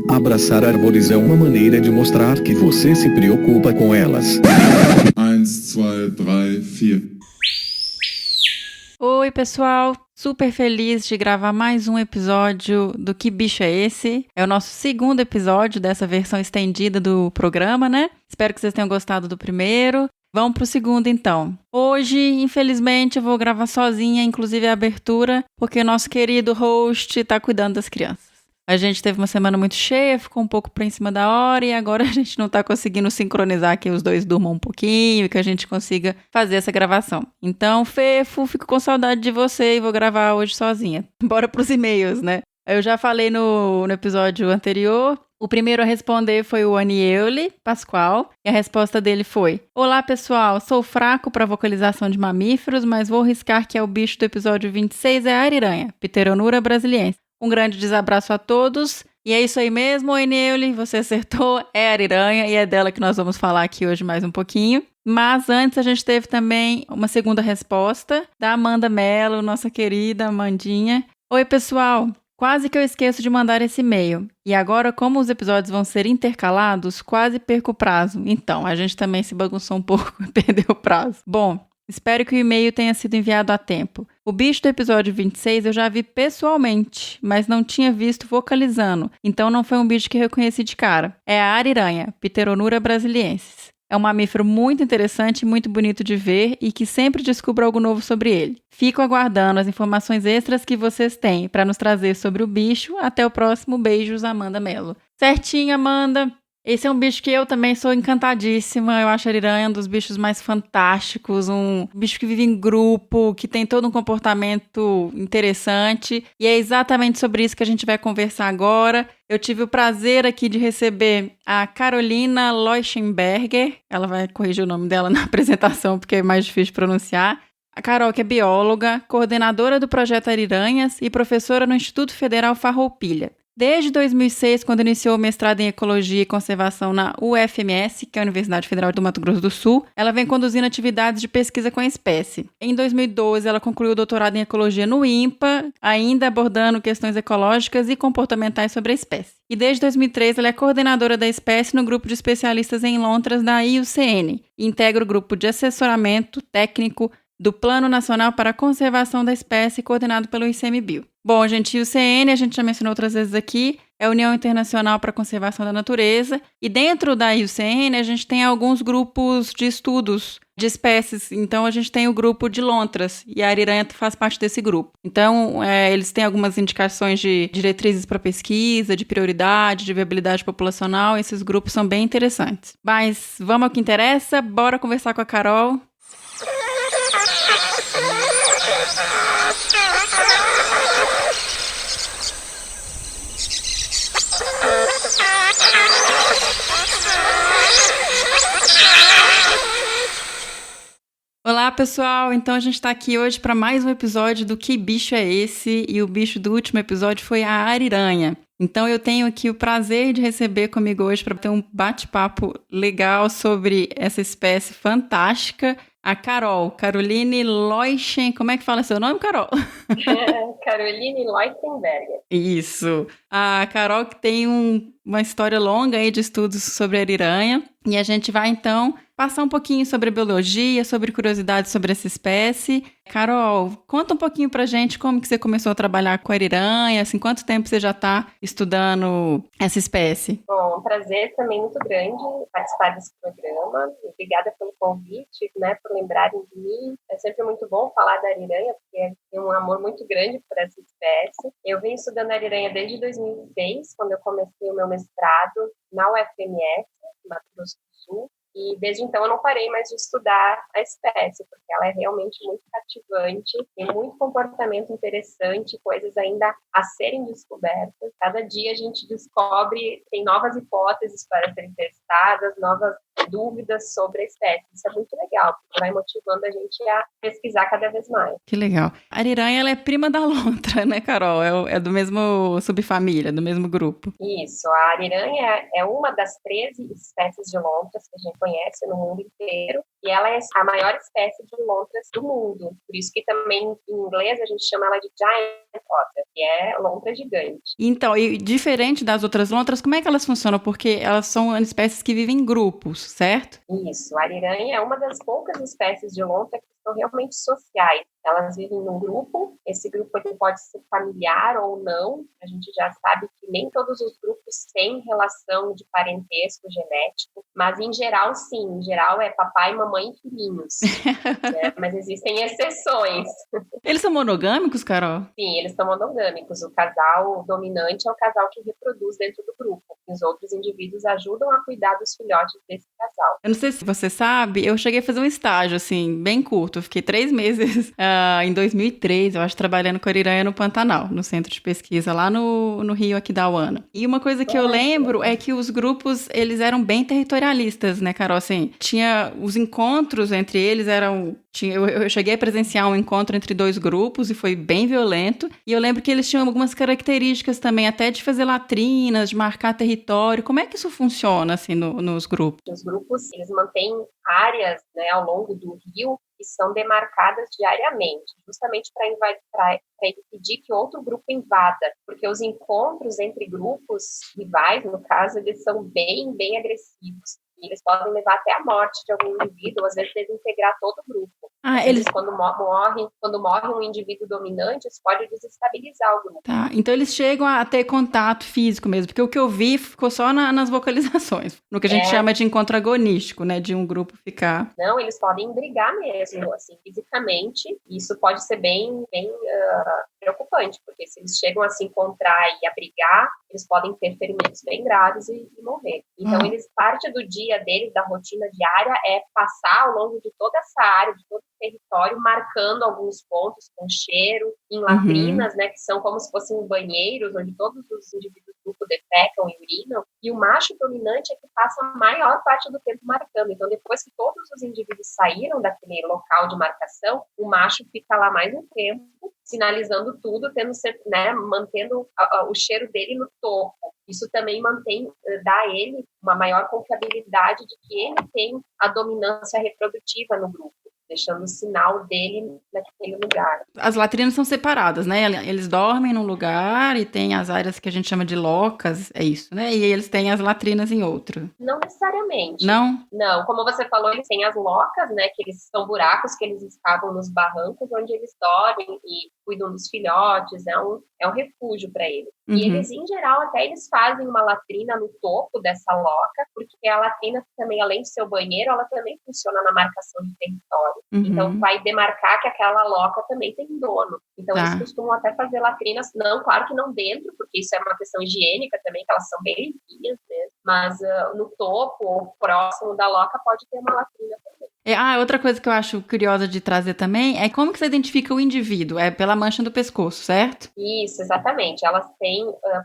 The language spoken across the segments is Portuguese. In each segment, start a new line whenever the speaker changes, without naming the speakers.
Abraçar árvores é uma maneira de mostrar que você se preocupa com elas.
1, 2, 3, 4.
Oi, pessoal! Super feliz de gravar mais um episódio do Que Bicho é Esse? É o nosso segundo episódio dessa versão estendida do programa, né? Espero que vocês tenham gostado do primeiro. Vamos pro segundo, então. Hoje, infelizmente, eu vou gravar sozinha, inclusive a abertura, porque nosso querido host tá cuidando das crianças. A gente teve uma semana muito cheia, ficou um pouco por em cima da hora e agora a gente não tá conseguindo sincronizar que os dois durmam um pouquinho e que a gente consiga fazer essa gravação. Então, Fefo, fico com saudade de você e vou gravar hoje sozinha. Bora pros e-mails, né? Eu já falei no episódio anterior. O primeiro a responder foi o Aniele Pascoal, e a resposta dele foi: Olá, pessoal, sou fraco para vocalização de mamíferos, mas vou arriscar que é o bicho do episódio 26 é a ariranha, Pteronura brasiliensis. Um grande desabraço a todos. E é isso aí mesmo, Aniele, você acertou, é a ariranha e é dela que nós vamos falar aqui hoje mais um pouquinho. Mas antes a gente teve também uma segunda resposta da Amanda Mello, nossa querida Amandinha. Oi, pessoal! Quase que eu esqueço de mandar esse e-mail. E agora, como os episódios vão ser intercalados, quase perco o prazo. Então, a gente também se bagunçou um pouco e perdeu o prazo. Bom, espero que o e-mail tenha sido enviado a tempo. O bicho do episódio 26 eu já vi pessoalmente, mas não tinha visto vocalizando. Então não foi um bicho que eu reconheci de cara. É a ariranha, Pteronura brasiliensis. É um mamífero muito interessante e muito bonito de ver e que sempre descubro algo novo sobre ele. Fico aguardando as informações extras que vocês têm para nos trazer sobre o bicho. Até o próximo. Beijos, Amanda Mello. Certinho, Amanda. Esse é um bicho que eu também sou encantadíssima. Eu acho a ariranha um dos bichos mais fantásticos. Um bicho que vive em grupo, que tem todo um comportamento interessante. E é exatamente sobre isso que a gente vai conversar agora. Eu tive o prazer aqui de receber a Carolina Leuchtenberger. Ela vai corrigir o nome dela na apresentação, porque é mais difícil de pronunciar. A Carol, que é bióloga, coordenadora do Projeto Ariranhas e professora no Instituto Federal Farroupilha. Desde 2006, quando iniciou o mestrado em Ecologia e Conservação na UFMS, que é a Universidade Federal do Mato Grosso do Sul, ela vem conduzindo atividades de pesquisa com a espécie. Em 2012, ela concluiu o doutorado em Ecologia no INPA, ainda abordando questões ecológicas e comportamentais sobre a espécie. E desde 2003, ela é coordenadora da espécie no grupo de especialistas em lontras da IUCN e integra o grupo de assessoramento técnico do Plano Nacional para a Conservação da Espécie, coordenado pelo ICMBio. Bom, gente, IUCN, a gente já mencionou outras vezes aqui, é a União Internacional para a Conservação da Natureza, e dentro da IUCN a gente tem alguns grupos de estudos de espécies. Então a gente tem o grupo de lontras, e a ariranha faz parte desse grupo. Então eles têm algumas indicações de diretrizes para pesquisa, de prioridade, de viabilidade populacional, esses grupos são bem interessantes. Mas vamos ao que interessa, bora conversar com a Carol. Olá, pessoal! Então a gente está aqui hoje para mais um episódio do Que Bicho é Esse? E o bicho do último episódio foi a ariranha. Então eu tenho aqui o prazer de receber comigo hoje para ter um bate-papo legal sobre essa espécie fantástica, a Carol, Caroline Leuchten. Como é que fala seu nome, Carol?
Caroline Leuchtenberger.
Isso. A Carol que tem uma história longa aí de estudos sobre a ariranha. E a gente vai, então, passar um pouquinho sobre a biologia, sobre curiosidades sobre essa espécie. Carol, conta um pouquinho pra gente como que você começou a trabalhar com a ariranha, assim, quanto tempo você já está estudando essa espécie?
Bom, um prazer também muito grande participar desse programa. Obrigada pelo convite, né, por lembrarem de mim. É sempre muito bom falar da ariranha, porque tem um amor muito grande por essa espécie. Eu vim estudando a ariranha desde 2006, quando eu comecei o meu mestrado na UFMS, Mato Grosso do Sul. E desde então eu não parei mais de estudar a espécie, porque ela é realmente muito cativante, tem muito comportamento interessante, coisas ainda a serem descobertas. Cada dia a gente descobre, tem novas hipóteses para serem testadas, novas dúvidas sobre a espécie. Isso é muito legal, porque vai motivando a gente a pesquisar cada vez mais.
Que legal. A ariranha, ela é prima da lontra, né, Carol? É do mesmo subfamília, do mesmo grupo.
Isso. A ariranha é uma das 13 espécies de lontras que a gente conhece no mundo inteiro. e ela é a maior espécie de lontras do mundo. Por isso que também, em inglês, a gente chama ela de giant otter, que é lontra gigante.
Então, e diferente das outras lontras, como é que elas funcionam? Porque elas são espécies que vivem em grupos, certo?
Isso, a ariranha é uma das poucas espécies de lontra que são realmente sociais. Elas vivem num grupo, esse grupo ele pode ser familiar ou não, a gente já sabe que nem todos os grupos têm relação de parentesco genético, mas em geral sim, em geral é papai, mamãe e filhinhos, né? Mas existem exceções.
Eles são monogâmicos, Carol?
Sim, eles são monogâmicos, o casal dominante é o casal que reproduz dentro do grupo, os outros indivíduos ajudam a cuidar dos filhotes desse casal.
Eu não sei se você sabe, eu cheguei a fazer um estágio, assim, bem curto. Eu fiquei 3 meses em 2003, eu acho, trabalhando com ariranha no Pantanal, no centro de pesquisa, lá no Rio Aquidauana. E uma coisa que eu lembro é que os grupos, eles eram bem territorialistas, né, Carol? Assim, tinha os encontros entre eles, eu cheguei a presenciar um encontro entre 2 grupos e foi bem violento. E eu lembro que eles tinham algumas características também, até de fazer latrinas, de marcar território. Como é que isso funciona, assim, nos grupos?
Os grupos, eles mantêm áreas, né, ao longo do rio que são demarcadas diariamente, justamente para impedir que outro grupo invada, porque os encontros entre grupos rivais, no caso, eles são bem, bem agressivos. E eles podem levar até a morte de algum indivíduo, ou às vezes desintegrar todo o grupo. Quando morre um indivíduo dominante, isso pode desestabilizar o grupo.
Tá, então eles chegam a ter contato físico mesmo, porque o que eu vi ficou só nas vocalizações, no que a gente chama de encontro agonístico, né, de um grupo ficar...
Não, eles podem brigar mesmo, assim, fisicamente, e isso pode ser bem preocupante, porque se eles chegam a se encontrar e a brigar, eles podem ter ferimentos bem graves e morrer. Então, parte do dia deles, da rotina diária, é passar ao longo de toda essa área, de todo o território, marcando alguns pontos com cheiro, em latrinas, né, que são como se fossem banheiros, onde todos os indivíduos do grupo defecam e urinam, e o macho dominante é que passa a maior parte do tempo marcando. Então, depois que todos os indivíduos saíram daquele local de marcação, o macho fica lá mais um tempo, sinalizando tudo, mantendo o cheiro dele no topo. Isso também dá a ele uma maior confiabilidade de que ele tem a dominância reprodutiva no grupo, deixando o sinal dele naquele lugar.
As latrinas são separadas, né? Eles dormem num lugar e tem as áreas que a gente chama de locas, é isso, né? E eles têm as latrinas em outro.
Não necessariamente.
Não?
Não, como você falou, eles têm as locas, né? Que eles são buracos que eles escavam nos barrancos, onde eles dormem e cuidam dos filhotes, é um refúgio para eles. E eles, em geral, até eles fazem uma latrina no topo dessa loca, porque a latrina também, além de ser o banheiro, ela também funciona na marcação de território. Então, vai demarcar que aquela loca também tem dono. Então, eles costumam até fazer latrinas, não, claro que não dentro, porque isso é uma questão higiênica também, que elas são bem limpinhas mesmo, mas no topo ou próximo da loca pode ter uma latrina também.
Outra coisa que eu acho curiosa de trazer também é como que você identifica o indivíduo? É pela mancha do pescoço, certo?
Isso, exatamente. Elas têm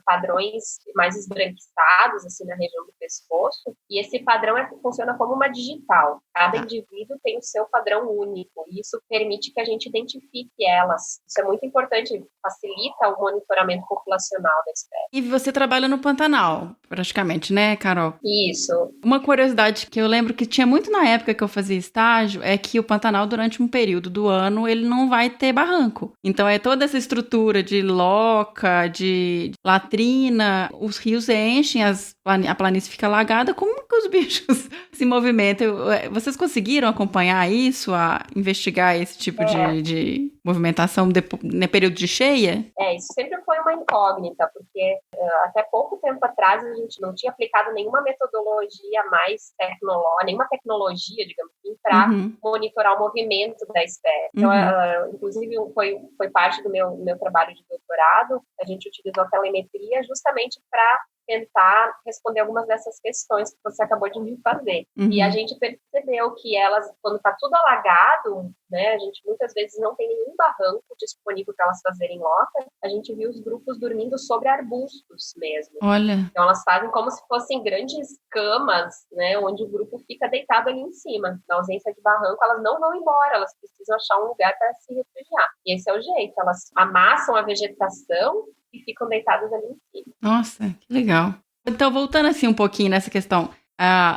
padrões mais esbranquiçados, assim, na região do pescoço, e esse padrão funciona como uma digital. Cada indivíduo tem o seu padrão único, e isso permite que a gente identifique elas. Isso é muito importante, facilita o monitoramento populacional da espécie.
E você trabalha no Pantanal, praticamente, né, Carol?
Isso.
Uma curiosidade que eu lembro que tinha muito na época que eu fazia estágio é que o Pantanal, durante um período do ano, ele não vai ter barranco. Então, é toda essa estrutura de loca, de latrina, os rios enchem, a planície fica alagada. Como que os bichos se movimentam? Vocês conseguiram acompanhar isso, a investigar esse tipo de movimentação no período de cheia?
Isso sempre foi uma incógnita, porque até pouco tempo atrás a gente não tinha aplicado nenhuma metodologia mais nenhuma tecnologia, digamos assim, para monitorar o movimento da espécie. Então, inclusive, foi parte do meu trabalho de doutorado, a gente utilizou a telemetria justamente para tentar responder algumas dessas questões que você acabou de me fazer. E a gente percebeu que elas, quando está tudo alagado, né, a gente muitas vezes não tem nenhum barranco disponível para elas fazerem loca, a gente viu os grupos dormindo sobre arbustos mesmo.
Olha.
Então elas fazem como se fossem grandes camas, né, onde o grupo fica deitado ali em cima. Na ausência de barranco, elas não vão embora, elas precisam achar um lugar para se refugiar. E esse é o jeito, elas amassam a vegetação e ficam deitadas ali em cima.
Nossa, que legal. Então, voltando assim um pouquinho nessa questão,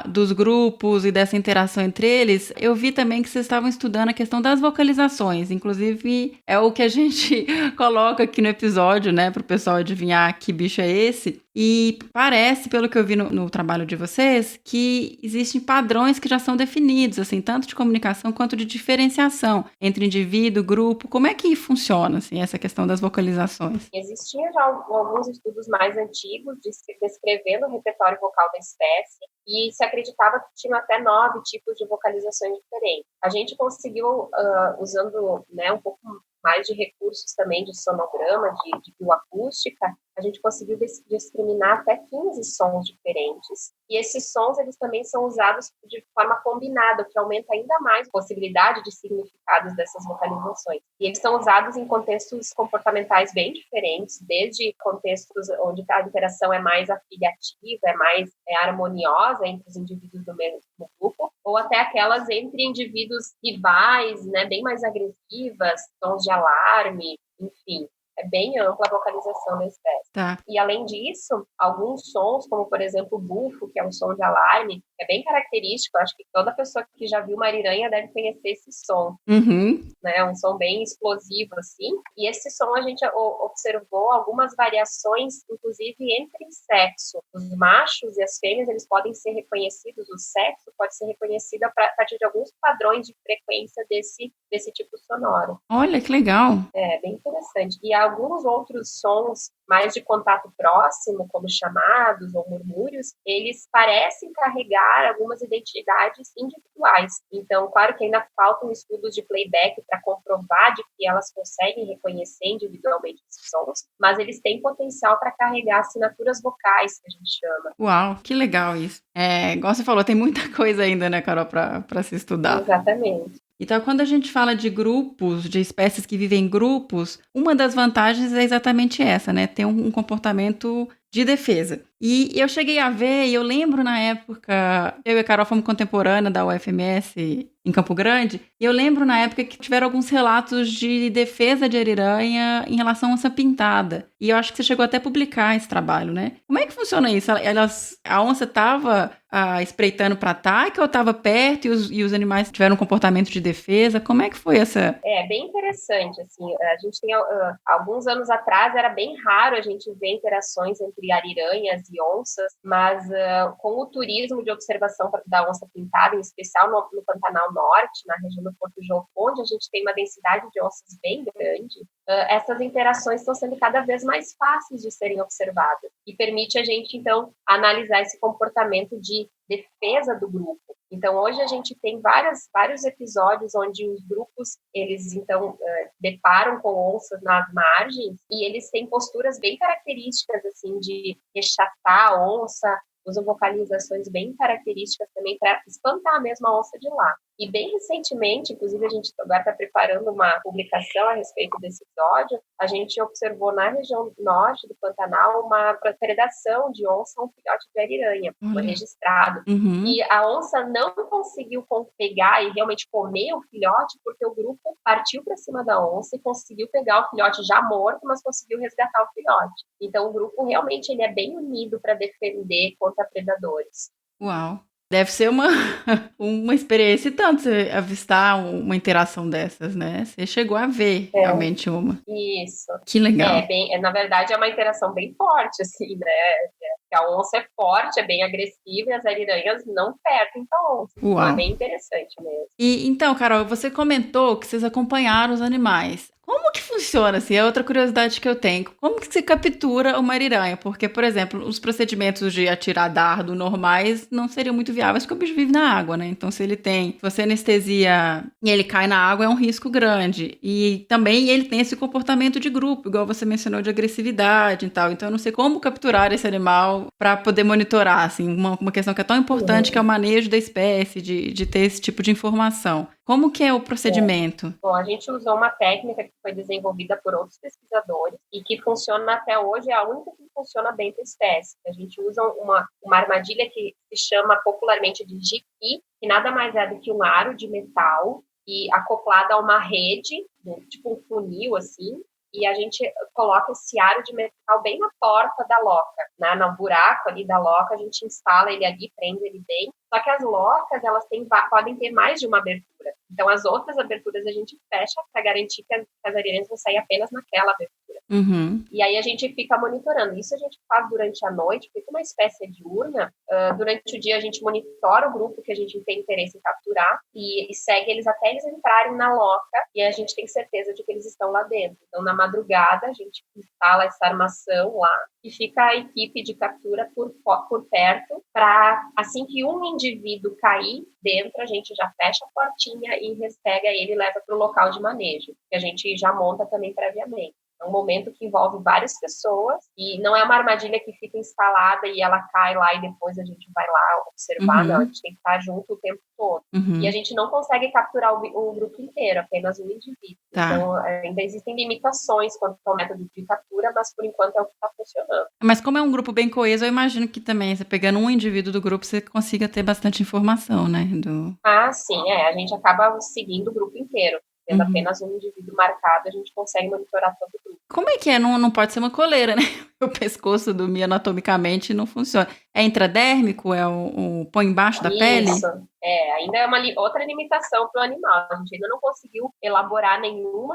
dos grupos e dessa interação entre eles, eu vi também que vocês estavam estudando a questão das vocalizações. Inclusive, é o que a gente coloca aqui no episódio, né, para o pessoal adivinhar que bicho é esse. E parece, pelo que eu vi no trabalho de vocês, que existem padrões que já são definidos, assim, tanto de comunicação quanto de diferenciação entre indivíduo, grupo. Como é que funciona, assim, essa questão das vocalizações?
Existiam já alguns estudos mais antigos descrevendo o repertório vocal da espécie e se acreditava que tinham até 9 tipos de vocalizações diferentes. A gente conseguiu, usando, né, um pouco mais de recursos também de sonograma, de bioacústica, a gente conseguiu discriminar até 15 sons diferentes. E esses sons, eles também são usados de forma combinada, o que aumenta ainda mais a possibilidade de significados dessas vocalizações. E eles são usados em contextos comportamentais bem diferentes, desde contextos onde a interação é mais afiliativa, é mais harmoniosa entre os indivíduos do mesmo grupo, ou até aquelas entre indivíduos rivais, né, bem mais agressivas, sons de alarme, enfim. É bem ampla a vocalização da espécie.
Tá.
E, além disso, alguns sons, como, por exemplo, o bufo, que é um som de alarme, é bem característico. Acho que toda pessoa que já viu uma ariranha deve conhecer esse som.
Uhum.
Né? É um som bem explosivo, assim. E esse som a gente observou algumas variações, inclusive entre sexo. Os machos e as fêmeas, eles podem ser reconhecidos, o sexo pode ser reconhecido a partir de alguns padrões de frequência desse tipo sonoro.
Olha, que legal.
É, bem interessante. E alguns outros sons mais de contato próximo, como chamados ou murmúrios, eles parecem carregar algumas identidades individuais. Então, claro que ainda faltam estudos de playback para comprovar de que elas conseguem reconhecer individualmente esses sons, mas eles têm potencial para carregar assinaturas vocais, que a gente chama.
Uau, que legal isso. Igual você falou, tem muita coisa ainda, né, Carol, para se estudar.
Exatamente.
Então, quando a gente fala de grupos, de espécies que vivem em grupos, uma das vantagens é exatamente essa, né? Ter um comportamento de defesa. E eu cheguei a ver, e eu lembro na época, eu e a Carol fomos contemporânea da UFMS em Campo Grande, e eu lembro na época que tiveram alguns relatos de defesa de ariranha em relação à onça pintada. E eu acho que você chegou até a publicar esse trabalho, né? Como é que funciona isso? A onça estava espreitando para ataque ou estava perto e os animais tiveram um comportamento de defesa? Como é que foi essa?
É bem interessante, assim, a gente tem, alguns anos atrás era bem raro a gente ver interações entre ariranhas e onças, mas com o turismo de observação da onça pintada, em especial no Pantanal Norte, na região do Porto Jocó, onde a gente tem uma densidade de onças bem grande, essas interações estão sendo cada vez mais fáceis de serem observadas e permite a gente, então, analisar esse comportamento de defesa do grupo. Então, hoje a gente tem vários episódios onde os grupos, eles, então, deparam com onças nas margens e eles têm posturas bem características, assim, de rechaçar a onça, usam vocalizações bem características também para espantar mesmo a onça de lá. E bem recentemente, inclusive a gente agora está preparando uma publicação a respeito desse episódio, a gente observou na região norte do Pantanal uma predação de onça a um filhote de ariranha, foi registrado.
Uhum.
E a onça não conseguiu pegar e realmente comer o filhote porque o grupo partiu para cima da onça e conseguiu pegar o filhote já morto, mas conseguiu resgatar o filhote. Então o grupo realmente ele é bem unido para defender contra predadores.
Uau! Deve ser uma experiência tanto você avistar uma interação dessas, né? Você chegou a ver realmente uma.
Isso.
Que legal.
Na verdade, é uma interação bem forte, assim, né? A onça é forte, é bem agressiva e as ariranhas não perdem a onça.
Uau.
Então, é bem interessante mesmo.
E então, Carol, você comentou que vocês acompanharam os animais. Como que funciona, assim, é outra curiosidade que eu tenho. Como que você captura uma ariranha? Porque, por exemplo, os procedimentos de atirar dardo normais não seriam muito viáveis porque o bicho vive na água, né? Então, se você anestesia e ele cai na água, é um risco grande. E também ele tem esse comportamento de grupo, igual você mencionou, de agressividade e tal. Então, eu não sei como capturar esse animal para poder monitorar, assim, uma questão que é tão importante que é o manejo da espécie, de ter esse tipo de informação. Como que é o procedimento?
Bom, a gente usou uma técnica que foi desenvolvida por outros pesquisadores e que funciona até hoje, é a única que funciona bem para a espécie. A gente usa uma armadilha que se chama popularmente de jiqui, que nada mais é do que um aro de metal e acoplado a uma rede, tipo um funil assim, e a gente coloca esse aro de metal bem na porta da loca, né? No buraco ali da loca, a gente instala ele ali, prende ele bem. Só que as locas, elas podem ter mais de uma abertura. Então, as outras aberturas a gente fecha para garantir que as areiranhas vão sair apenas naquela abertura. E aí a gente fica monitorando. Isso a gente faz durante a noite, fica uma espécie de urna. Durante o dia a gente monitora o grupo que a gente tem interesse em capturar e segue eles até eles entrarem na loca e a gente tem certeza de que eles estão lá dentro. Então, na madrugada, a gente instala essa armação lá e fica a equipe de captura por perto para, assim que um indivíduo cair dentro, a gente já fecha a portinha e pega ele e leva para o local de manejo, que a gente já monta também previamente. É um momento que envolve várias pessoas e não é uma armadilha que fica instalada e ela cai lá e depois a gente vai lá observar, não, a gente tem que estar junto o tempo todo. E a gente não consegue capturar o grupo inteiro, apenas um indivíduo. Então, ainda existem limitações quanto ao método de captura, mas por enquanto é o que está funcionando.
Mas como é um grupo bem coeso, eu imagino que também, você pegando um indivíduo do grupo, você consiga ter bastante informação, né?
Sim, a gente acaba seguindo o grupo inteiro. Tendo apenas um indivíduo marcado, a gente consegue monitorar todo o grupo.
Como é que é? Não pode ser uma coleira, né? O pescoço dormir anatomicamente não funciona. É intradérmico? É o põe embaixo da pele?
Isso. Ainda é uma outra limitação para o animal. A gente ainda não conseguiu elaborar nenhum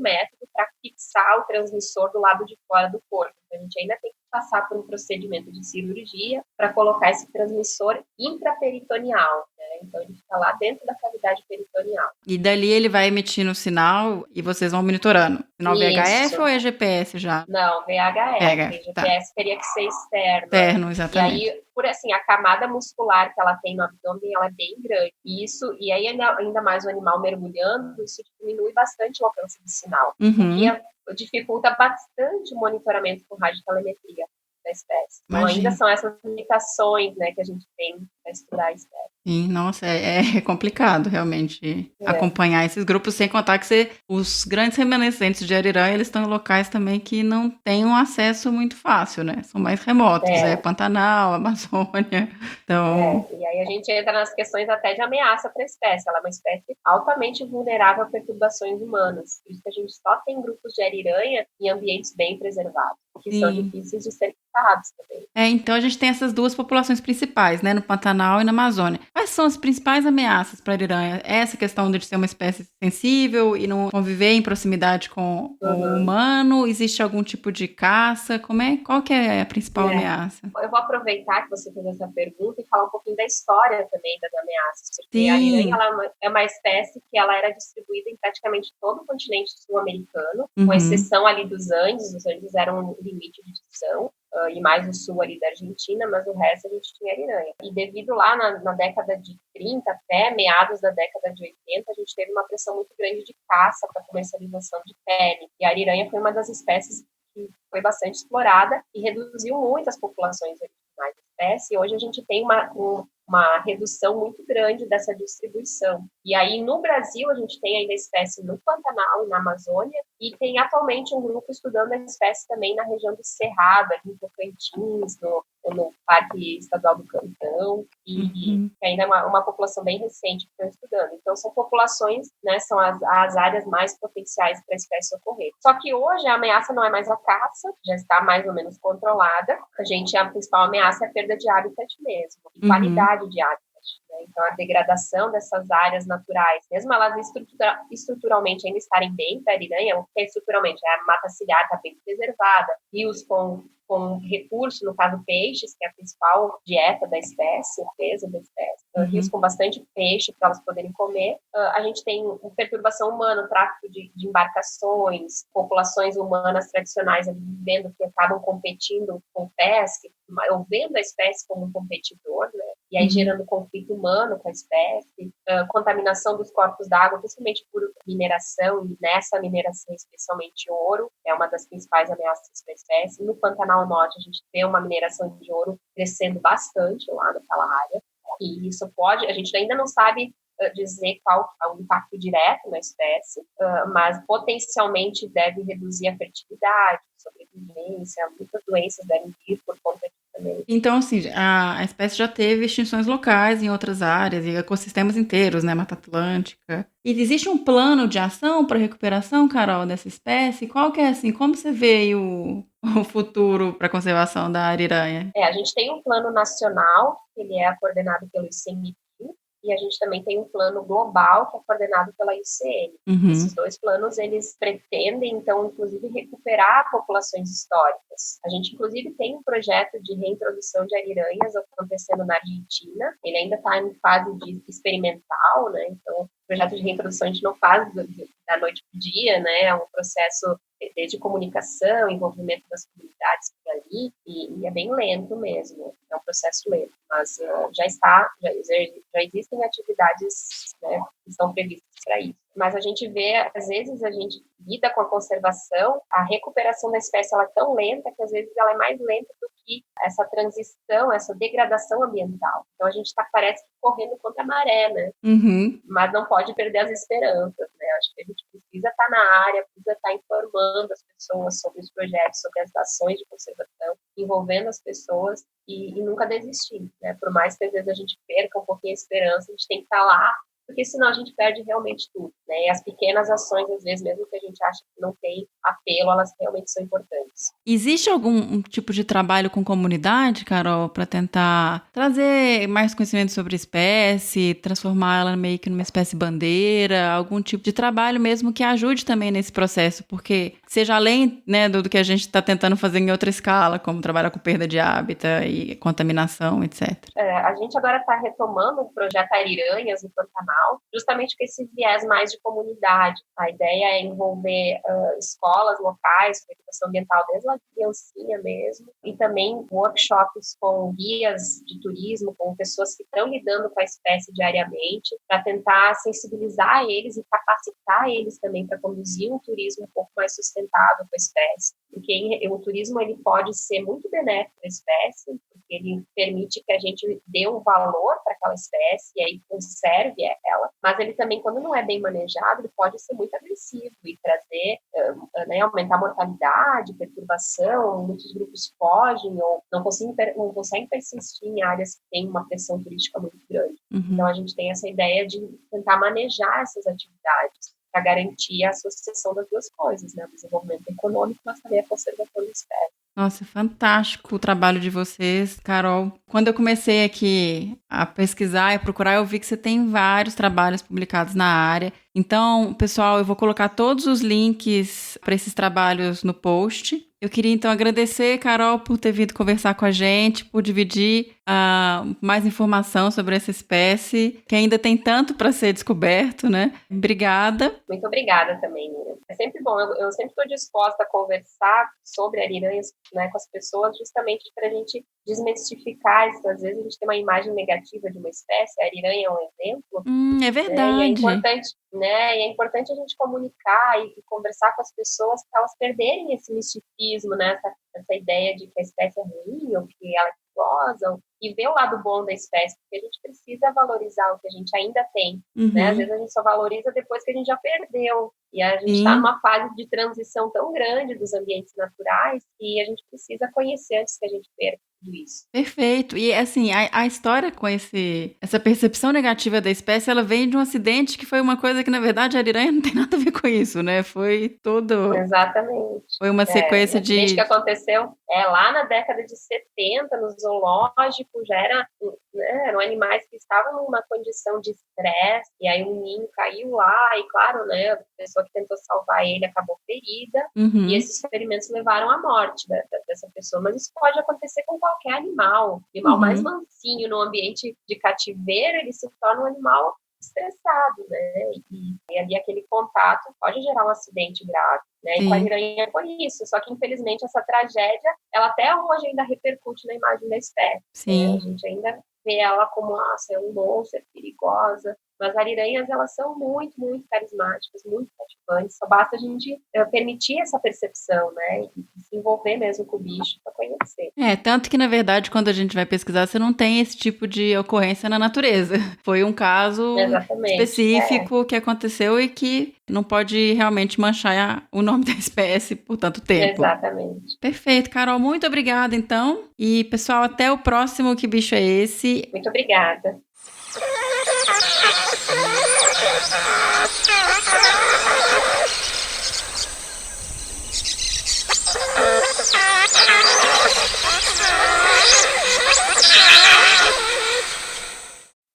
método para fixar o transmissor do lado de fora do corpo. A gente ainda tem que passar por um procedimento de cirurgia para colocar esse transmissor intraperitoneal. Né? Então, ele fica lá dentro da cavidade peritoneal.
E dali ele vai emitindo o sinal e vocês vão monitorando. Sinal VHF ou é GPS já?
Não, VHF. GPS teria que ser externo.
Externo, exatamente.
E aí, por assim, a camada muscular que ela tem no abdômen, ela é bem grande. E aí, ainda mais o animal mergulhando, isso diminui bastante o alcance do sinal. E dificulta bastante o monitoramento com radiotelemetria da espécie. Então, ainda são essas limitações, né, que a gente tem para estudar a espécie.
Sim, nossa, é complicado realmente acompanhar esses grupos, sem contar que os grandes remanescentes de ariranha, eles estão em locais também que não têm um acesso muito fácil, né? São mais remotos, Pantanal, Amazônia, então...
E aí a gente entra nas questões até de ameaça para a espécie. Ela é uma espécie altamente vulnerável a perturbações humanas. Por isso que a gente só tem grupos de ariranha em ambientes bem preservados, que são difíceis de serem captados também.
Então a gente tem essas duas populações principais, né? No Pantanal e na Amazônia. Quais são as principais ameaças para a ariranha? Essa questão de ser uma espécie sensível e não conviver em proximidade com o humano? Existe algum tipo de caça? Qual que é a principal ameaça?
Eu vou aproveitar que você fez essa pergunta e falar um pouquinho da história também das ameaças. Porque a ariranha é uma espécie que ela era distribuída em praticamente todo o continente sul-americano, com exceção ali dos Andes. Os Andes eram um limite de divisão. E mais o sul ali da Argentina, mas o resto a gente tinha ariranha. E devido lá na década de 30 até meados da década de 80, a gente teve uma pressão muito grande de caça para comercialização de pele. E a ariranha foi uma das espécies que foi bastante explorada e reduziu muito as populações originais da espécie. E hoje a gente tem uma redução muito grande dessa distribuição. E aí, no Brasil, a gente tem ainda a espécie no Pantanal e na Amazônia, e tem atualmente um grupo estudando a espécie também na região do Cerrado, ali em Tocantins, no Parque Estadual do Cantão, e ainda é uma população bem recente que estão estudando. Então, são populações, né, são as áreas mais potenciais para a espécie ocorrer. Só que hoje a ameaça não é mais a caça, já está mais ou menos controlada. A principal ameaça é a perda de habitat mesmo, e qualidade de habitat. Então, a degradação dessas áreas naturais, mesmo elas estruturalmente ainda estarem bem para a ariranha, o que é estruturalmente? A mata ciliar está bem preservada, rios com recurso, no caso peixes, que é a principal dieta da espécie, o peso da espécie, rios com bastante peixe para elas poderem comer. A gente tem perturbação humana, tráfico de embarcações, populações humanas tradicionais vivendo que acabam competindo com pesca, ou vendo a espécie como um competidor, né? E aí gerando conflito humano com a espécie, contaminação dos corpos d'água, principalmente por mineração, e nessa mineração especialmente ouro, é uma das principais ameaças para a espécie. No Pantanal Norte a gente tem uma mineração de ouro crescendo bastante lá naquela área, e isso a gente ainda não sabe dizer qual é o impacto direto na espécie, mas potencialmente deve reduzir a fertilidade, sobrevivência, muitas doenças devem vir por conta disso também.
Então, assim, a espécie já teve extinções locais em outras áreas e ecossistemas inteiros, né? Mata Atlântica. E existe um plano de ação para recuperação, Carol, dessa espécie? Qual que é, assim, como você vê aí o futuro para a conservação da ariranha?
A gente tem um plano nacional, que ele é coordenado pelo ICMBio, e a gente também tem um plano global, que é coordenado pela IUCN. Esses dois planos, eles pretendem, então, inclusive, recuperar populações históricas. A gente, inclusive, tem um projeto de reintrodução de ariranhas acontecendo na Argentina. Ele ainda está em fase de experimental, né? Então, o projeto de reintrodução a gente não faz da noite para o dia, né? É um processo de comunicação, envolvimento das comunidades por ali, e é bem lento mesmo, é um processo lento, mas já existem atividades, né, que estão previstas para isso. Mas a gente vê, às vezes a gente lida com a conservação, a recuperação da espécie ela é tão lenta que às vezes ela é mais lenta do que essa transição, essa degradação ambiental. Então a gente parece correndo contra a maré, né? Mas não pode perder as esperanças, né? Acho que a gente precisa estar na área, precisa estar informando as pessoas sobre os projetos, sobre as ações de conservação, envolvendo as pessoas e nunca desistir, né? Por mais que às vezes a gente perca um pouquinho a esperança, a gente tem que estar lá, porque senão a gente perde realmente tudo, né? E as pequenas ações, às vezes, mesmo que a gente acha que não tem apelo, elas realmente são importantes.
Existe algum tipo de trabalho com comunidade, Carol, para tentar trazer mais conhecimento sobre a espécie, transformá-la meio que numa espécie bandeira, algum tipo de trabalho mesmo que ajude também nesse processo, porque seja além, né, do que a gente está tentando fazer em outra escala, como trabalhar com perda de hábitat e contaminação, etc.
A gente agora está retomando o projeto Ariranhas no Pantanal, justamente com esse viés mais de comunidade. A ideia é envolver escolas locais, com educação ambiental desde a criancinha mesmo, e também workshops com guias de turismo, com pessoas que estão lidando com a espécie diariamente, para tentar sensibilizar eles e capacitar eles também para conduzir um turismo um pouco mais sustentável com a espécie. Porque o turismo ele pode ser muito benéfico para a espécie, porque ele permite que a gente dê um valor para aquela espécie e aí conserve ela, mas ele também, quando não é bem manejado, ele pode ser muito agressivo e trazer, aumentar a mortalidade, perturbação, muitos grupos fogem ou não conseguem persistir em áreas que têm uma pressão turística muito grande. Então, a gente tem essa ideia de tentar manejar essas atividades para garantir a associação das duas coisas, né? O desenvolvimento econômico, mas também a conservação da espécie.
Nossa, fantástico o trabalho de vocês, Carol. Quando eu comecei aqui a pesquisar e procurar, eu vi que você tem vários trabalhos publicados na área. Então, pessoal, eu vou colocar todos os links para esses trabalhos no post. Eu queria, então, agradecer, Carol, por ter vindo conversar com a gente, por dividir mais informação sobre essa espécie, que ainda tem tanto para ser descoberto, né? Obrigada.
Muito obrigada também, Miriam. É sempre bom, eu sempre estou disposta a conversar sobre ariranhas, né, com as pessoas, justamente para a gente desmistificar isso. Às vezes a gente tem uma imagem negativa de uma espécie, a ariranha é um exemplo.
É verdade.
E é importante, né? E é importante a gente comunicar e conversar com as pessoas para elas perderem esse misticismo, né? Essa ideia de que a espécie é ruim ou que ela é perigosa, e ver o lado bom da espécie, porque a gente precisa valorizar o que a gente ainda tem, né? Às vezes a gente só valoriza depois que a gente já perdeu, e a gente está numa fase de transição tão grande dos ambientes naturais que a gente precisa conhecer antes que a gente perca tudo isso.
Perfeito. E assim, a história com essa percepção negativa da espécie, ela vem de um acidente que foi uma coisa que, na verdade, a ariranha não tem nada a ver com isso, né? Foi todo...
Exatamente.
Foi uma sequência
de... O acidente que aconteceu lá na década de 70, no zoológico, já eram animais que estavam numa condição de estresse, e aí um ninho caiu lá, e claro, né, a pessoa que tentou salvar ele acabou ferida, e esses ferimentos levaram à morte dessa pessoa. Mas isso pode acontecer com qualquer animal. O animal mais mansinho no ambiente de cativeiro, ele se torna um animal estressado, né? E ali aquele contato pode gerar um acidente grave, né? E com a ariranha foi isso. Só que, infelizmente, essa tragédia, ela até hoje ainda repercute na imagem da espécie.
Sim.
Né? A gente ainda vê ela como, é um monstro, é perigosa. Mas ariranhas, elas são muito, muito carismáticas, muito cativantes. Só basta a gente permitir essa percepção, né? E se envolver mesmo com o bicho para conhecer.
Tanto que, na verdade, quando a gente vai pesquisar, você não tem esse tipo de ocorrência na natureza. Foi um caso específico que aconteceu e que não pode realmente manchar o nome da espécie por tanto tempo.
Exatamente.
Perfeito, Carol. Muito obrigada, então. E, pessoal, até o próximo Que Bicho é Esse?
Muito obrigada.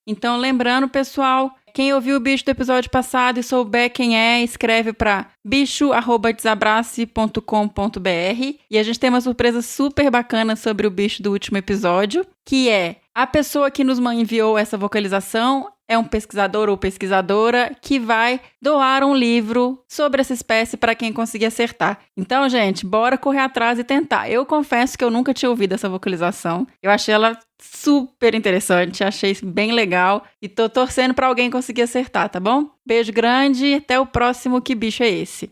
Então, lembrando, pessoal, quem ouviu o bicho do episódio passado e souber quem é, escreve para bicho@desabrace.com.br. E a gente tem uma surpresa super bacana sobre o bicho do último episódio, que é a pessoa que nos enviou essa vocalização é um pesquisador ou pesquisadora que vai doar um livro sobre essa espécie para quem conseguir acertar. Então, gente, bora correr atrás e tentar. Eu confesso que eu nunca tinha ouvido essa vocalização. Eu achei ela super interessante, achei bem legal e tô torcendo para alguém conseguir acertar, tá bom? Beijo grande, até o próximo Que Bicho é Esse?